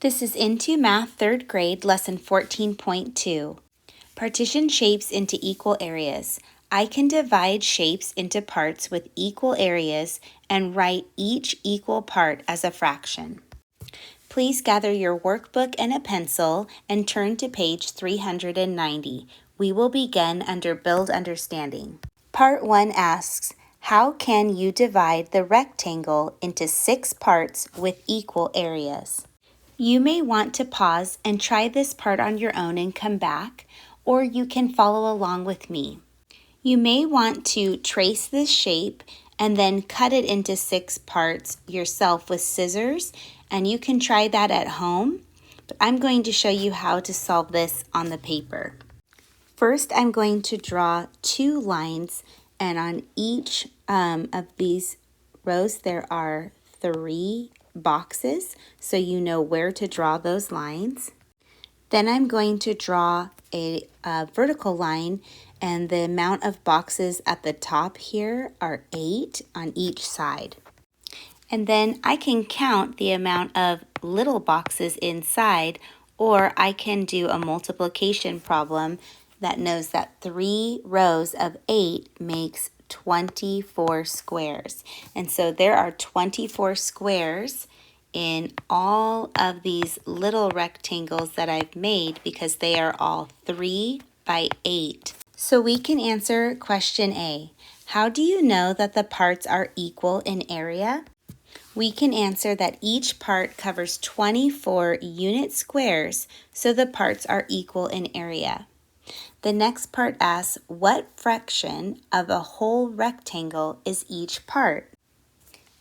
This is Into Math 3rd grade, lesson 14.2. Partition shapes into equal areas. I can divide shapes into parts with equal areas and write each equal part as a fraction. Please gather your workbook and a pencil and turn to page 390. We will begin under Build Understanding. Part 1 asks, how can you divide the rectangle into 6 parts with equal areas? You may want to pause and try this part on your own and come back, or you can follow along with me. You may want to trace this shape and then cut it into 6 parts yourself with scissors, and you can try that at home, but I'm going to show you how to solve this on the paper. First, I'm going to draw 2 lines, and on each of these rows there are 3 boxes, so you know where to draw those lines. Then I'm going to draw a vertical line, and the amount of boxes at the top here are 8 on each side. And then I can count the amount of little boxes inside, or I can do a multiplication problem that knows that 3 rows of 8 makes 24 squares. And so there are 24 squares in all of these little rectangles that I've made because they are all 3 by 8. So we can answer question A. How do you know that the parts are equal in area? We can answer that each part covers 24 unit squares, so the parts are equal in area. The next part asks, what fraction of a whole rectangle is each part?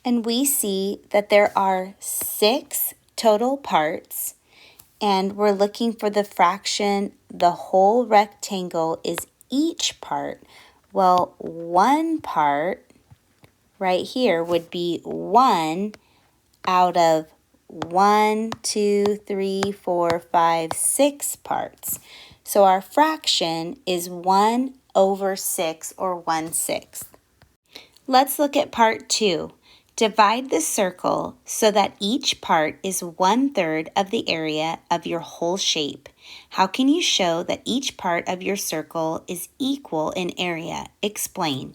And we see that there are 6 total parts, and we're looking for the fraction the whole rectangle is each part. Well, one part right here would be 1 out of 1, 2, 3, 4, 5, 6 parts. So our fraction is 1 over 6, or 1/6. Let's look at part 2. Divide the circle so that each part is 1/3 of the area of your whole shape. How can you show that each part of your circle is equal in area? Explain.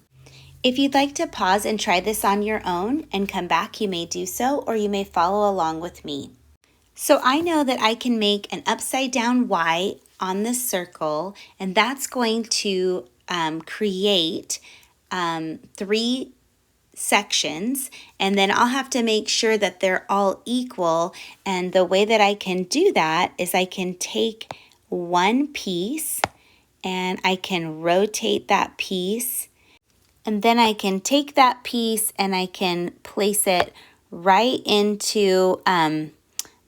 If you'd like to pause and try this on your own and come back, you may do so, or you may follow along with me. So I know that I can make an upside down Y on this circle, and that's going to create 3 sections, and then I'll have to make sure that they're all equal. And the way that I can do that is I can take one piece and I can rotate that piece, and then I can take that piece and I can place it right into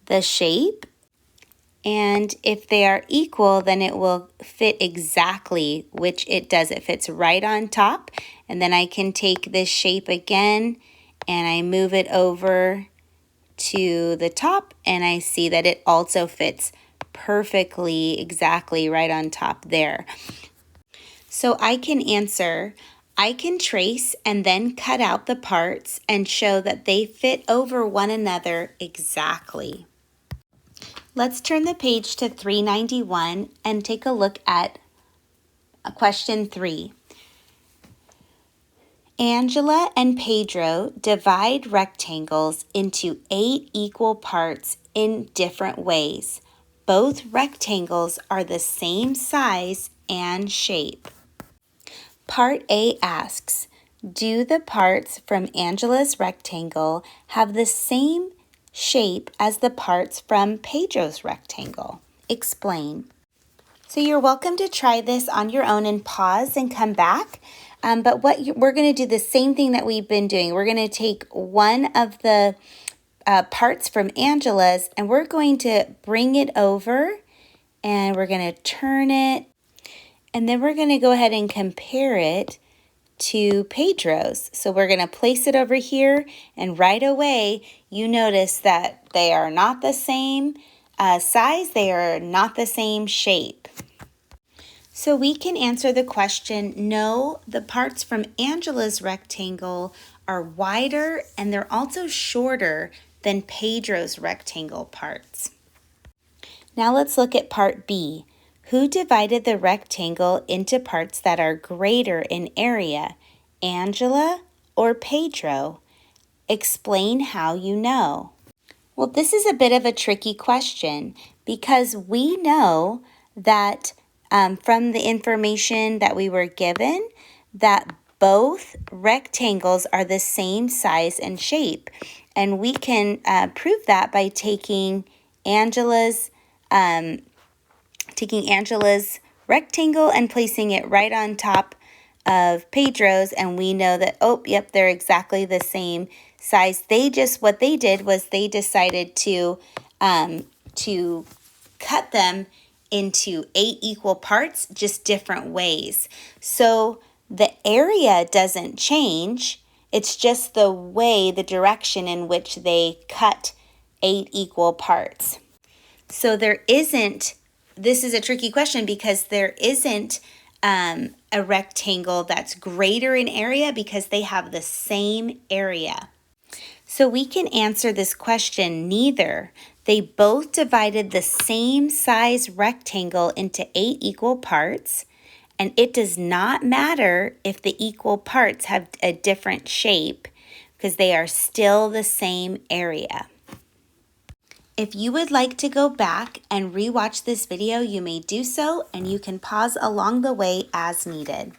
the shape. And if they are equal, then it will fit exactly, which it does. It fits right on top. And then I can take this shape again and I move it over to the top, and I see that it also fits perfectly, exactly right on top there. So I can answer, I can trace and then cut out the parts and show that they fit over one another exactly. Let's turn the page to 391 and take a look at question 3. Angela and Pedro divide rectangles into 8 equal parts in different ways. Both rectangles are the same size and shape. Part A asks, do the parts from Angela's rectangle have the same shape as the parts from Pedro's rectangle? Explain. So you're welcome to try this on your own and pause and come back. But we're going to do the same thing that we've been doing. We're going to take one of the parts from Angela's, and we're going to bring it over, and we're going to turn it, and then we're going to go ahead and compare it to Pedro's. So we're going to place it over here, and right away you notice that they are not the same size, they are not the same shape. So we can answer the question, no, the parts from Angela's rectangle are wider and they're also shorter than Pedro's rectangle parts. Now let's look at part B. Who divided the rectangle into parts that are greater in area, Angela or Pedro? Explain how you know. Well, this is a bit of a tricky question because we know that from the information that we were given that both rectangles are the same size and shape. And we can prove that by um, taking Angela's rectangle and placing it right on top of Pedro's, and we know that, oh, yep, they're exactly the same size. What they did was they decided to cut them into 8 equal parts, just different ways. So the area doesn't change. It's just the direction in which they cut 8 equal parts. So this is a tricky question because there isn't a rectangle that's greater in area because they have the same area. So we can answer this question neither. They both divided the same size rectangle into 8 equal parts, and it does not matter if the equal parts have a different shape because they are still the same area. If you would like to go back and rewatch this video, you may do so, and you can pause along the way as needed.